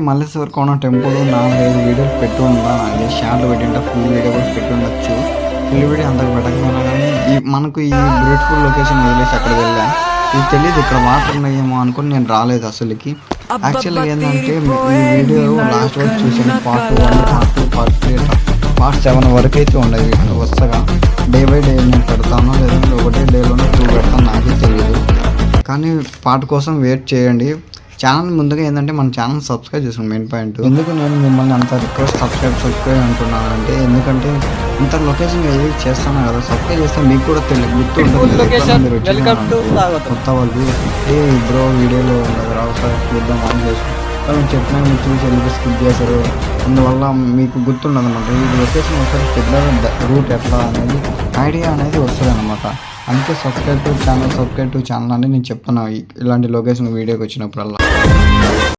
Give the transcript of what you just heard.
మల్లేశ్వర కోన temple 4-5 వీడియోలు పెట్టి ఉన్నా, అది షార్ట్ పెట్టింటే ఫుల్ వీడియో కూడా పెట్టి ఉండొచ్చు. ఫుల్ వీడియో అంతకు పెట్టకపోయినా కానీ మనకు ఈ బ్యూటిఫుల్ లొకేషన్ వదిలేసి అక్కడ వెళ్ళా. ఇది తెలియదు ఇక్కడ వాటర్ ఉన్నాయేమో అనుకుని నేను రాలేదు అసలుకి. యాక్చువల్గా ఏంటంటే ఈ వీడియో లాస్ట్ వరకు చూసాను. పార్ట్ 1, పార్ట్ 2, పార్ట్ 3, పార్ట్ 7 వరకు అయితే ఉండేవి. వస్తగా డే బై డే నేను పెడతాను, లేదంటే ఒకటే డేలోనే 2 పెడతాను, నాకే తెలియదు. కానీ పార్ట్ కోసం వెయిట్ చేయండి. ఛానల్ ముందుగా ఏంటంటే మన ఛానల్ సబ్స్క్రైబ్ చేసుకోండి. మెయిన్ పాయింట్ ఎందుకు నేను మిమ్మల్ని అంత రిక్వెస్ట్ సబ్స్క్రైబ్ అంటున్నాను అంటే, ఎందుకంటే ఇంత లొకేషన్ ఏది చేస్తాను కదా, సబ్స్క్రైబ్ చేస్తే మీకు కూడా గుర్తు ఉంటుంది. కొత్త వాళ్ళు బ్రో వీడియోలో ఉండదు రావు సార్ చూద్దాం ఆన్ చేసుకో చెప్పినా మీరు చూసి ఎందుకు స్కిప్ చేశారు, అందువల్ల మీకు గుర్తుండదు అనమాట. ఈ లొకేషన్ ఒకసారి పెద్ద రూట్ ఎట్లా అనేది ఐడియా అనేది వస్తుంది అనమాట. అందుకే సబ్స్క్రైబ్ టు ఛానల్ అని నేను చెప్తున్నాను ఇలాంటి లొకేషన్ వీడియోకి వచ్చినప్పుడల్లా.